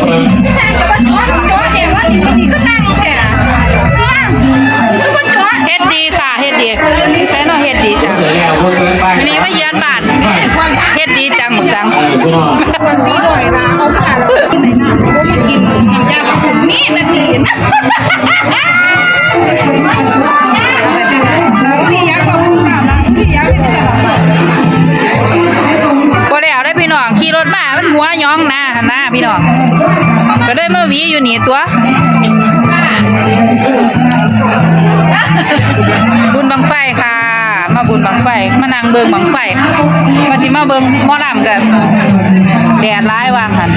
เฮ็ดดีค่ะเฮ็ดดีใช่เนาะเฮ็ดดีจังวันนี้มาเยือนบ้านเฮ็ดดีจังหมดจังคนซีหน่อยนะเขาเมื่อกินไหนน้ำเขามากินน้ำยากับผมนี่นาทีนะบ่แล้วได้พี่น้องขี่รถมามันหัวย้องหน้าหันหน้าพี่น้องก็ได้มาวีอยู่นี่ตัวบุญบังไฟค่ะมาบุญบังไฟมานั่งเบิ่งบังไฟมาสิมาเบิ่งหมอลำกันแดดร้ายวางหัน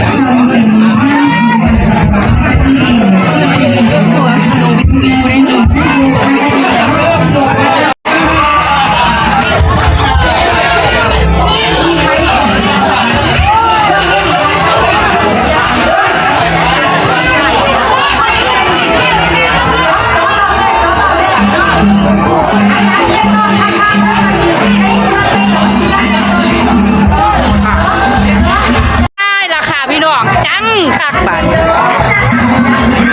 คักบาด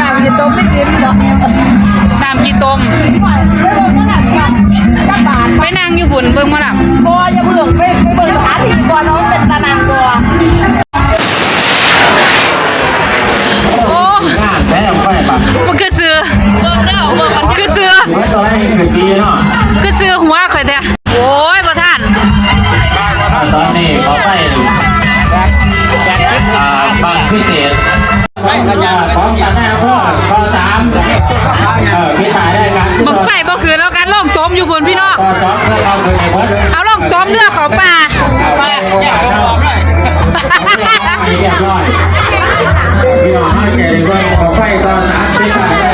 น้ำจีต้มไม่กินหรอกน้ำจีต้มไปนั่งอยู่บุญเบิ่งมาล่ะบัวอย่าเบิ่งไปเบิ่งหาพี่บัวน้องเป็นตานางบัวโอ้มันคือเสือคือเสือคือเสือหัวข่อยแต่โอ้ยบ่ทันตอนนี้เขาไปบางพิเศษไปขยันของจากแม่พ่อพอ3พี่ถ่ายได้กันบังไฟบ่คือแล้วกันล่องต้มอยู่บนพี่น้องเอาล่องต้มเลือกเขาป่าเรียบร้อยพี่น้องให้ใจเลยว่าขอไฟตอน3พี่ถ่ายได้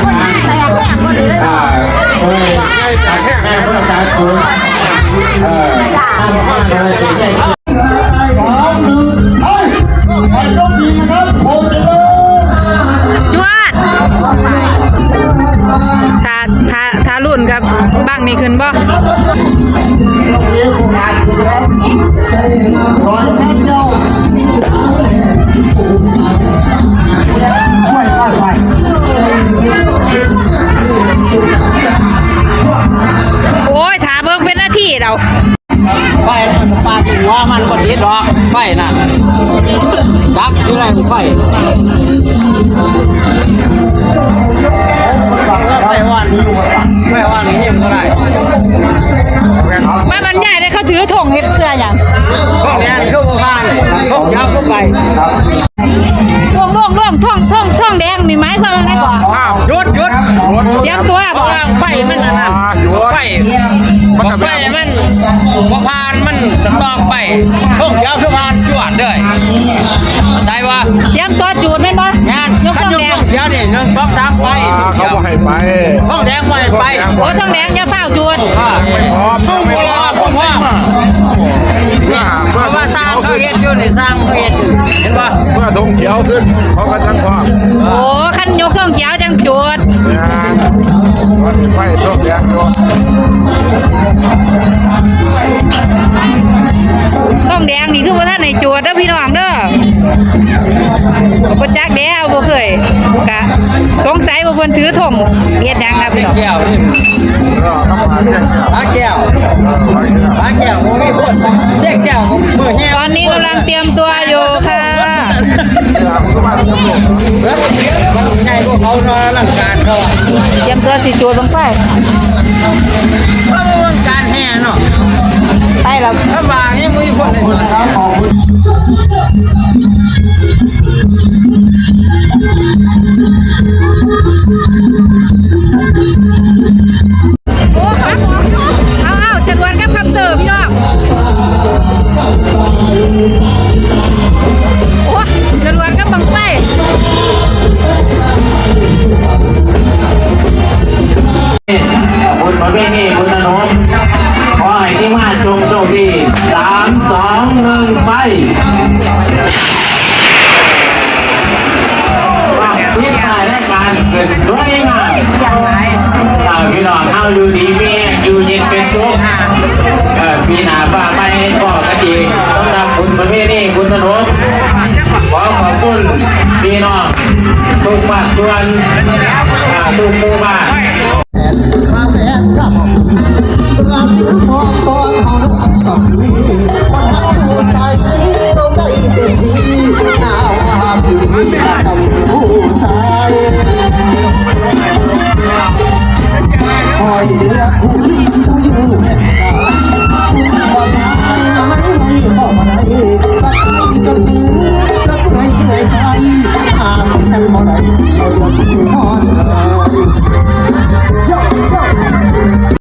กันแม่พ่อจ่ายคุณทำมาเลยใจไปโชคดีนะครับโคตรจวดถ้ารุ่นครับบ้างนี่ขึ้นบ่ร้อยแค่เดียวไม่ว่าใส่โอ้ยถาเบิ่งเป็นหน้าที่เราไฟปลากินว่ามันก็ติดหรอกไฟน่ะดักอยู่ไรไฟไม่ว่านนี่ก็ได้มาบรรยายได้เขาถือถงเฮ็ดเสื้ออย่างพวกนี้ก็ผ่านพวกยาวก็ไปท่องแดงมีไม้ความว่าไงก่อนหยุดเตรียมตัวบอกไฟมันนั่นไฟมันบ่ผ่านมันจะต้องไปพวกยาวคือผ่านจวดเลยได้ปะเตรียมตัวจูดแม่นบ่งานยกท่องแดงเดี๋ยวนี่1 2 3ไปเขาบอกให้ไปท่องแดงไม่ไปโอ้ท่องแดงอย่าเฝ้าจูดไม่พร้อมไม่พร้อมเพราะว่าสร้างเขาเฮ็ดอยู่นี่สร้างเขาเฮ็ดเห็นป่ะเมื่อธงเขียวขึ้นเขาก็จังพร้อมโอ้คันยกท่องเขียวจังจูดวันนี้ไฟธงแดงอยู่ท่องแดงนี่คือว่าท่านในจูดเด้อพี่น้องเด้อบ่จักแล้วบ่เคยกะสงสัยว่าเพิ่นถือธงเฮ็ดหยังนะพี่น้องปลาแก้วโอ้ยพ่นเช็คแก้วมือแห้งตอนนี้กำลังเตรียมตัวอยู่ค่ะไงพวกเขานอนหลังการเขาเตรียมตัวสิจูดลงไปการแห่เนาะไปแล้วถ้าบางยังมีคนโอ้เอาจรวดกับคำเติมพี่น้องโอ้จรวดกับบังไฟบุญประเวณีบุญถนนขอให้ที่มาจงโชคดี3 2 1ไปพี่ชายได้การเกิดด้วยงานพี่น้องเข้าอยู่ดีมีอยู่เย็นเป็นสุขพี่นาฟ้าไปก็กระดีสำหรับบุญประเวณีบุญถนนขอขอบคุณพี่น้อง นทุกหมู่บ้าน มาแฟนครับราศีพอตอนเฮานุ่มสองปีวันทักผู้ใส่ต้องใจเต็มที่หน้าว่าพี่จำผู้ชายคอยเดือคู่เจ้าอยู่แห่งใดบ่อนไหนไม่บอกมาไหนจะตายจนยืนนักไรเหนื่อยใจห้ามกันบ่ได้